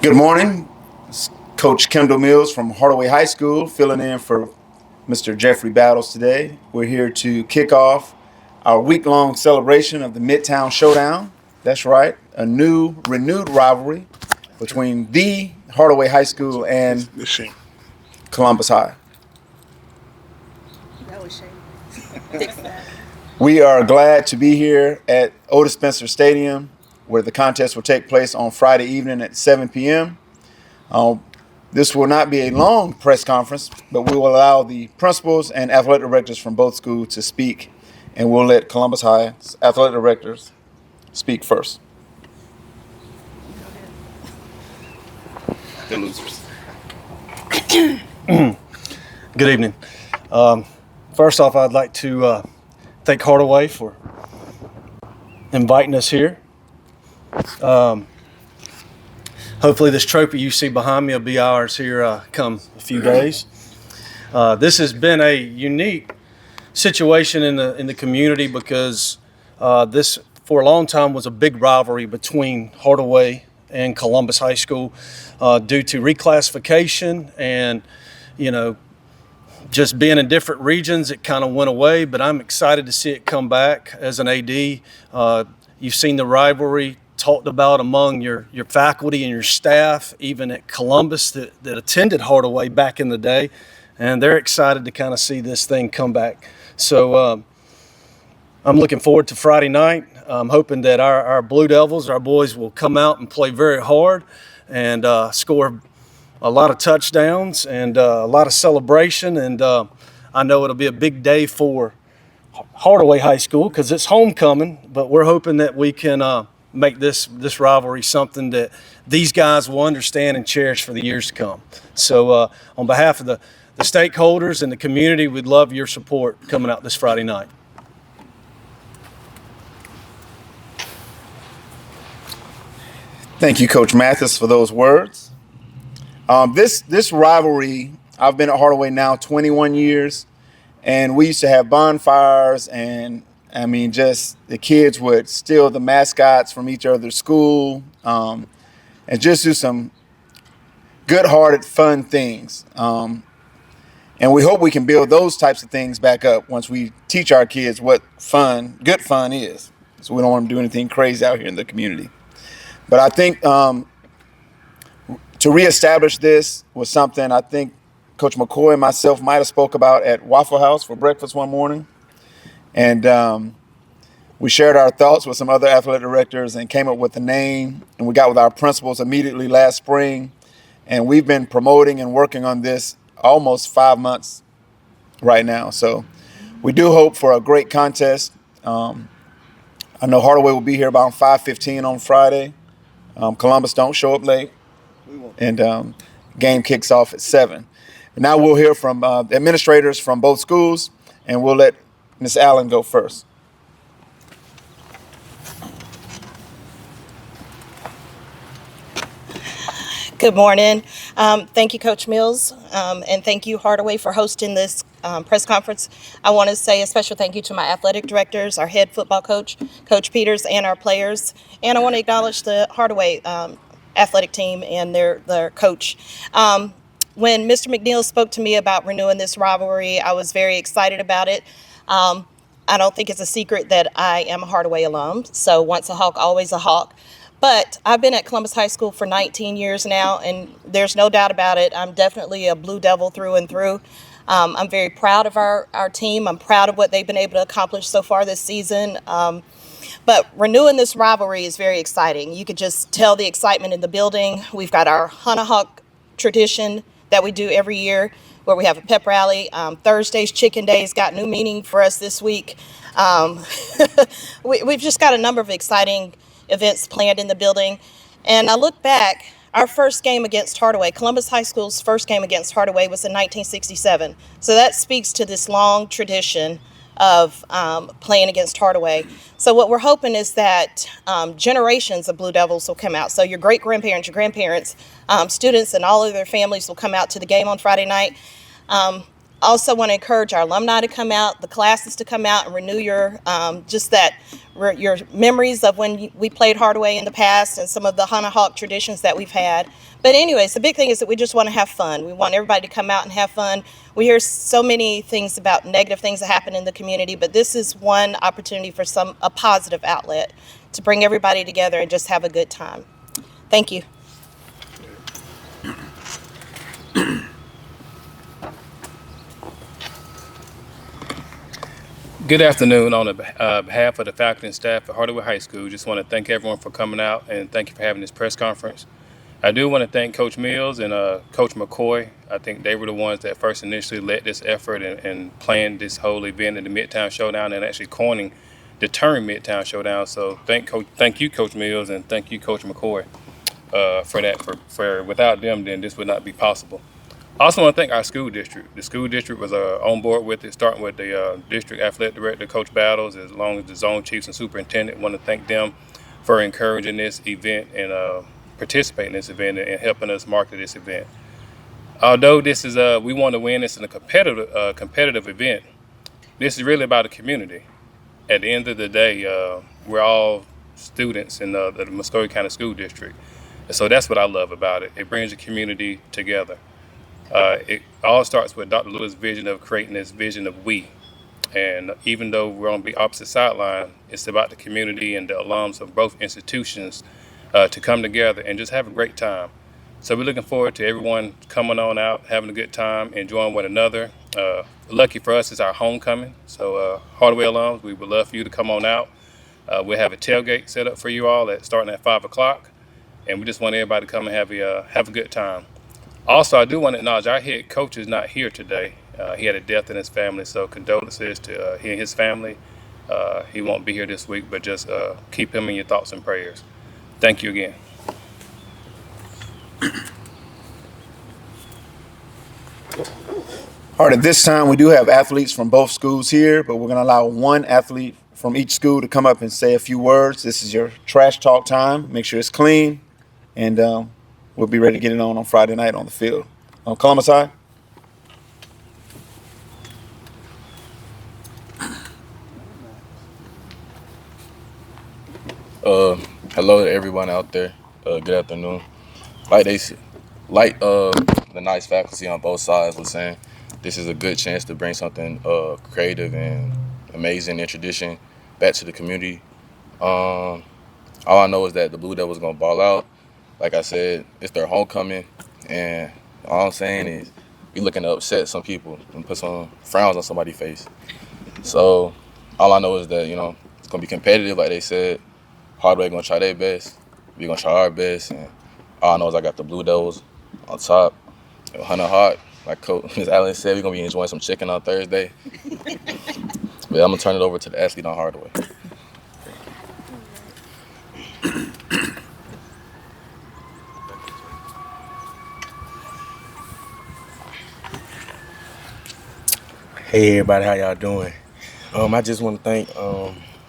Good morning. It's Coach Kendall Mills from Hardaway High School filling in for Mr. Jeffrey Battles today. We're here to kick off our week-long celebration of the Midtown Showdown. That's right, a new, renewed rivalry between the Hardaway High School and Columbus High. That was shame. We are glad to be here at Otis Spencer Stadium, where the contest will take place on Friday evening at 7 p.m. This will not be a long press conference, but we will allow the principals and athletic directors from both schools to speak, and we'll let Columbus High's athletic directors speak first. The losers. Good evening. First off, I'd like to thank Hardaway for inviting us here. Hopefully this trophy you see behind me will be ours here come a few days. This has been a unique situation in the community because this for a long time was a big rivalry between Hardaway and Columbus High School due to reclassification and just being in different regions. It kind of went away, but I'm excited to see it come back as an AD. You've seen the rivalry talked about among your faculty and your staff, even at Columbus that attended Hardaway back in the day, and they're excited to kind of see this thing come back. So I'm looking forward to Friday night. I'm hoping that our Blue Devils, our boys, will come out and play very hard and score a lot of touchdowns and a lot of celebration, and I know it'll be a big day for Hardaway High School because it's homecoming, but we're hoping that we can make this rivalry something that these guys will understand and cherish for the years to come. So on behalf of the stakeholders and the community, we'd love your support coming out this Friday night. Thank you, Coach Mathis, for those words. This rivalry, I've been at Hardaway now 21 years, and we used to have bonfires, and just the kids would steal the mascots from each other's school, and just do some good-hearted, fun things. And we hope we can build those types of things back up once we teach our kids what good fun is. So we don't want them to do anything crazy out here in the community. But I think to reestablish this was something I think Coach McCoy and myself might have spoke about at Waffle House for breakfast one morning. And we shared our thoughts with some other athletic directors and came up with a name. And we got with our principals immediately last spring. And we've been promoting and working on this almost 5 months right now. So we do hope for a great contest. I know Hardaway will be here about 5:15 on Friday. Columbus don't show up late. And game kicks off at 7. And now we'll hear from administrators from both schools, and we'll let Ms. Allen go first. Good morning. Thank you, Coach Mills, and thank you, Hardaway, for hosting this press conference. I want to say a special thank you to my athletic directors, our head football coach, Coach Peters, and our players. And I want to acknowledge the Hardaway athletic team and their coach. When Mr. McNeil spoke to me about renewing this rivalry, I was very excited about it. I don't think it's a secret that I am a Hardaway alum, so once a Hawk, always a Hawk. But I've been at Columbus High School for 19 years now, and there's no doubt about it. I'm definitely a Blue Devil through and through. I'm very proud of our team. I'm proud of what they've been able to accomplish so far this season. But renewing this rivalry is very exciting. You could just tell the excitement in the building. We've got our Hunter Hawk tradition that we do every year where we have a pep rally. Thursday's Chicken Days got new meaning for us this week. We've just got a number of exciting events planned in the building. And I look back, our first game against Hardaway, Columbus High School's first game against Hardaway was in 1967. So that speaks to this long tradition of playing against Hardaway. So what we're hoping is that generations of Blue Devils will come out. So your great-grandparents, your grandparents, students, and all of their families will come out to the game on Friday night. Also want to encourage our alumni to come out, the classes to come out and renew your your memories of when we played Hardaway in the past and some of the Hunter Hawk traditions that we've had. But anyways, the big thing is that we just want to have fun. We want everybody to come out and have fun. We hear so many things about negative things that happen in the community, but this is one opportunity for a positive outlet to bring everybody together and just have a good time. Thank you. Good afternoon. On the behalf of the faculty and staff at Hardaway High School, just want to thank everyone for coming out and thank you for having this press conference. I do want to thank Coach Mills and Coach McCoy. I think they were the ones that first initially led this effort and planned this whole event in the Midtown Showdown and actually coining the term Midtown Showdown. So thank you, Coach Mills, and thank you, Coach McCoy, for that. For without them, then this would not be possible. I also want to thank our school district. The school district was on board with it, starting with the district athletic director, Coach Battles, as long as the zone chiefs and superintendent. I want to thank them for encouraging this event and participating in this event and helping us market this event. Although this is we want to win this in a competitive event, this is really about the community. At the end of the day, we're all students in the Muskogee County School District. And so that's what I love about it. It brings the community together. It all starts with Dr. Lewis' vision of creating this vision of we. And even though we're on the opposite sideline, it's about the community and the alums of both institutions to come together and just have a great time. So we're looking forward to everyone coming on out, having a good time, enjoying one another. Lucky for us, it's our homecoming. So Hardaway alums, we would love for you to come on out. We'll have a tailgate set up for you all starting at 5 o'clock. And we just want everybody to come and have a good time. Also, I do want to acknowledge our head coach is not here today. He had a death in his family, so condolences to he and his family. He won't be here this week, but just keep him in your thoughts and prayers. Thank you again. All right, at this time, we do have athletes from both schools here, but we're going to allow one athlete from each school to come up and say a few words. This is your trash talk time. Make sure it's clean, and we'll be ready to get it on Friday night on the field. Columbus High. Hello to everyone out there. Good afternoon. The nice faculty on both sides was saying, this is a good chance to bring something creative and amazing and tradition back to the community. All I know is that the Blue Devils gonna ball out. Like I said, it's their homecoming, and all I'm saying is we looking to upset some people and put some frowns on somebody's face. So all I know is that, it's gonna be competitive, like they said. Hardaway gonna try their best. We gonna try our best, and all I know is I got the Blue Devils on top. Hunter Hawk, like Coach Ms. Allen said, we're gonna be enjoying some chicken on Thursday. But I'm gonna turn it over to the athlete on Hardaway. Hey everybody, how y'all doing? I just want to thank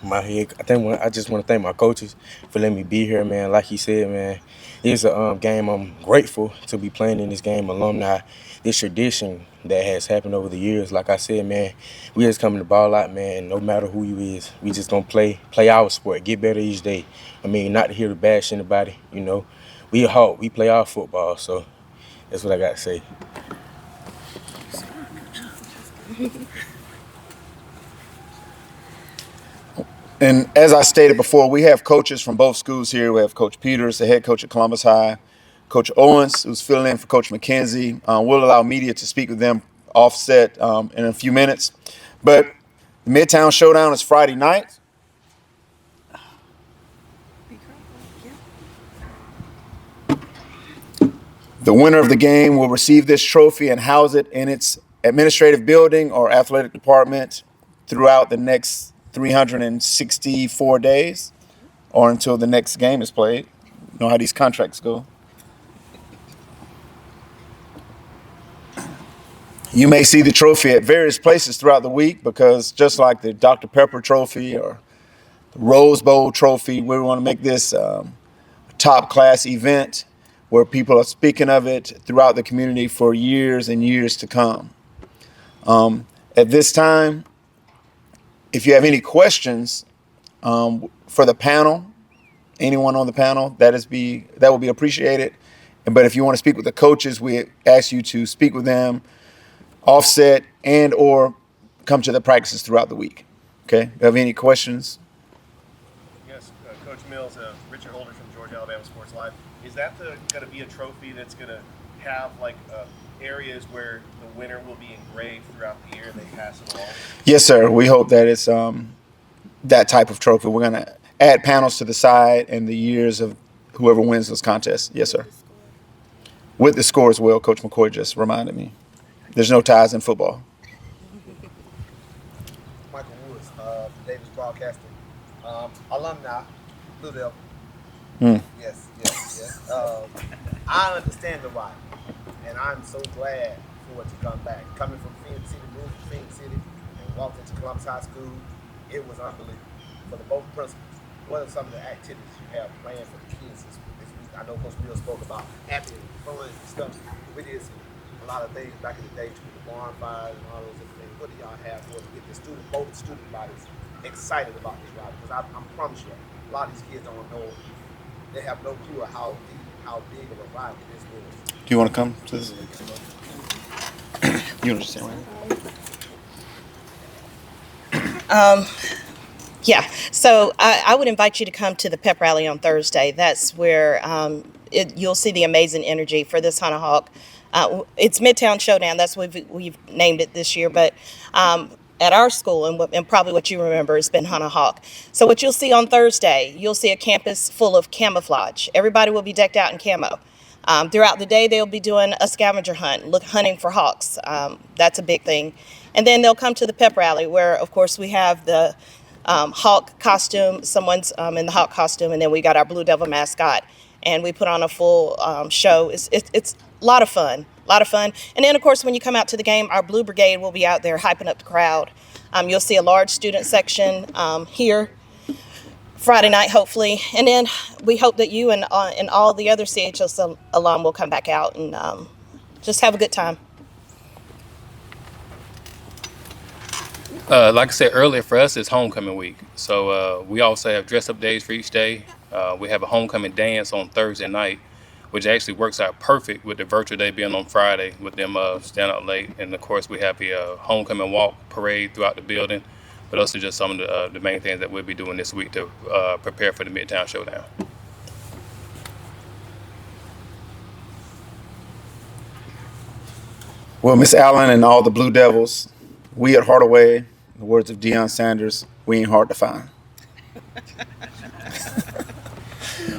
I just want to thank my coaches for letting me be here, man. Like he said, man, it's a game I'm grateful to be playing in this game. Alumni, this tradition that has happened over the years. Like I said, man, we just coming to ball out, man. No matter who you is, we just gonna play our sport, get better each day. I mean, not here to bash anybody, We a Hawk, we play our football, so that's what I got to say. And as I stated before, we have coaches from both schools here. We have Coach Peters, the head coach at Columbus High, Coach Owens, who's filling in for Coach McKenzie. We'll allow media to speak with them offset in a few minutes. But the Midtown Showdown is Friday night. The winner of the game will receive this trophy and house it in its administrative building or athletic department throughout the next 364 days or until the next game is played. You know how these contracts go. You may see the trophy at various places throughout the week because just like the Dr. Pepper Trophy or the Rose Bowl Trophy, we want to make this a top-class event where people are speaking of it throughout the community for years and years to come. At this time, if you have any questions for the panel, anyone on the panel, that will be appreciated. But if you want to speak with the coaches, we ask you to speak with them, offset, and or come to the practices throughout the week. Okay? If you have any questions? Yes, Coach Mills, Richard Holder from Georgia Alabama Sports Live. Is that going to be a trophy that's going to have areas where the winner will be engraved throughout the year and they pass it along? Yes, sir. We hope that it's that type of trophy. We're going to add panels to the side and the years of whoever wins those contests. Yes, sir. With the score as well, Coach McCoy just reminded me. There's no ties in football. Michael Woods, Davis Broadcasting. Alumni, Blue Devil. Yes. I understand the why, and I'm so glad for it to come back. Coming from Phoenix City, moved to Phoenix City, and walked into Columbus High School, it was unbelievable. For the both principals, what are some of the activities you have planned for the kids this week? I know Coach Mills spoke about happy and fun and stuff. We did a lot of things back in the day, to the bonfires and all those different things. What do y'all have for us to get both student bodies excited about this ride? Because I promise you, a lot of these kids don't know. They have no clue of how big of a ride this is. Do you want to come to this? You understand, right? Yeah, so I would invite you to come to the pep rally on Thursday. That's where you'll see the amazing energy for this Hunter Hawk. It's Midtown Showdown. That's what we've named it this year. But at our school, and probably what you remember, has been Hunter Hawk. So what you'll see on Thursday, you'll see a campus full of camouflage. Everybody will be decked out in camo. Throughout the day, they'll be doing a scavenger hunt, hunting for hawks. That's a big thing. And then they'll come to the pep rally where, of course, we have the hawk costume. Someone's in the hawk costume, and then we got our Blue Devil mascot, and we put on a full show. It's a lot of fun, And then, of course, when you come out to the game, our Blue Brigade will be out there hyping up the crowd. You'll see a large student section here Friday night, hopefully, and then we hope that you and all the other CHS alum will come back out and just have a good time. Like I said earlier, for us, it's homecoming week. So we also have dress-up days for each day. We have a homecoming dance on Thursday night, which actually works out perfect with the virtual day being on Friday with them staying out late. And, of course, we have the homecoming walk parade throughout the building. But those are just some of the main things that we'll be doing this week to prepare for the Midtown Showdown. Well, Miss Allen and all the Blue Devils, we at Hardaway, in the words of Deion Sanders, we ain't hard to find.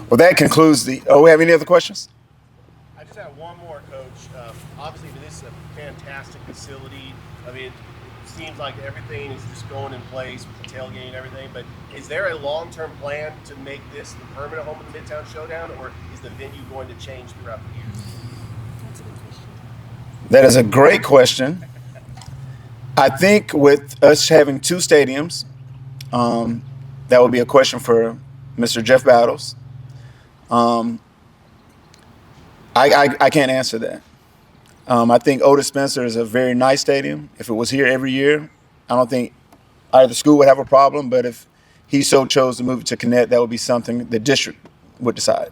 Well, that concludes we have any other questions? I just have one more, Coach. Obviously, this is a fantastic facility. I mean, it seems like everything is just going in place with the tailgate and everything, but is there a long-term plan to make this the permanent home of the Midtown Showdown, or is the venue going to change throughout the years? That's a good question. That is a great question. I think with us having two stadiums, that would be a question for Mr. Jeff Battles. I can't answer that. I think Otis Spencer is a very nice stadium. If it was here every year, I don't think either school would have a problem, but if he so chose to move it to Connect, that would be something the district would decide.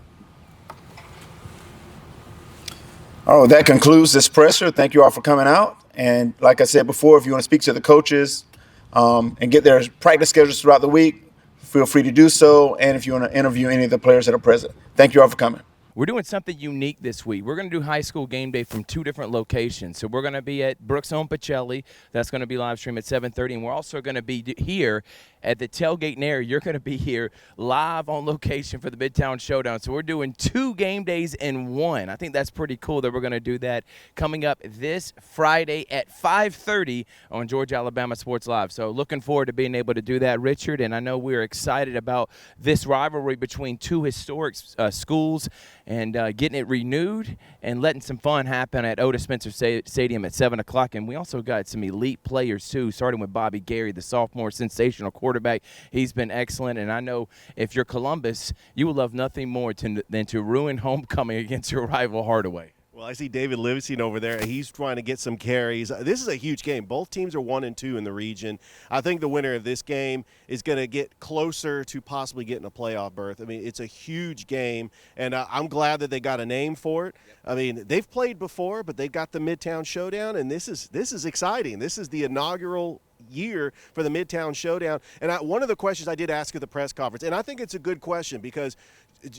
Oh, that concludes this presser. Thank you all for coming out. And like I said before, if you want to speak to the coaches and get their practice schedules throughout the week, feel free to do so. And if you want to interview any of the players that are present, thank you all for coming. We're doing something unique this week. We're going to do high school game day from two different locations. So we're going to be at Brooks Home Pacelli. That's going to be live stream at 7:30. And we're also going to be here at the Tailgate and Air. You're going to be here live on location for the Midtown Showdown. So we're doing 2 game days in one. I think that's pretty cool that we're going to do that coming up this Friday at 5:30 on Georgia Alabama Sports Live. So looking forward to being able to do that, Richard. And I know we're excited about this rivalry between two historic schools and getting it renewed and letting some fun happen at Otis Spencer Stadium at 7 o'clock. And we also got some elite players, too, starting with Bobby Gary, the sophomore sensational quarterback. He's been excellent. And I know if you're Columbus, you will love nothing more than to ruin homecoming against your rival Hardaway. Well, I see David Livingston over there. He's trying to get some carries. This is a huge game. Both teams are 1-2 in the region. I think the winner of this game is going to get closer to possibly getting a playoff berth. I mean, it's a huge game, and I'm glad that they got a name for it. I mean, they've played before, but they've got the Midtown Showdown, and this is exciting. This is the inaugural year for the Midtown Showdown. And one of the questions I did ask at the press conference, and I think it's a good question, because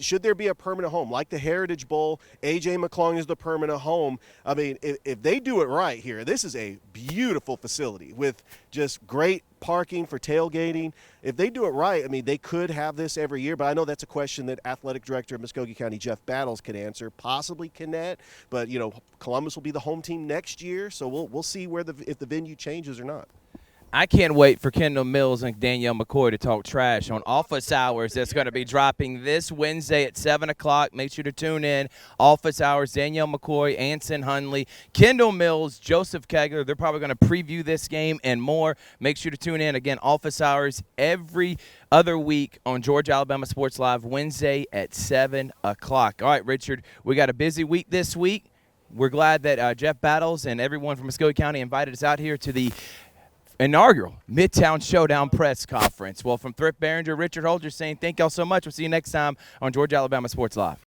should there be a permanent home like the Heritage Bowl? A.J. McClung is the permanent home. I mean, if they do it right here, this is a beautiful facility with just great parking for tailgating. If they do it right, I mean, they could have this every year, but I know that's a question that Athletic Director of Muskogee County, Jeff Battles, can answer, possibly Kinnett, but, you know, Columbus will be the home team next year, so we'll see if the venue changes or not. I can't wait for Kendall Mills and Danielle McCoy to talk trash on Office Hours. That's going to be dropping this Wednesday at 7 o'clock. Make sure to tune in. Office Hours, Danielle McCoy, Anson Hunley, Kendall Mills, Joseph Kegler. They're probably going to preview this game and more. Make sure to tune in. Again, Office Hours every other week on Georgia Alabama Sports Live, Wednesday at 7 o'clock. All right, Richard, we got a busy week this week. We're glad that Jeff Battles and everyone from Muskogee County invited us out here to the inaugural Midtown Showdown Press Conference. Well, from Thrift Behringer, Richard Holger saying thank y'all so much. We'll see you next time on Georgia Alabama Sports Live.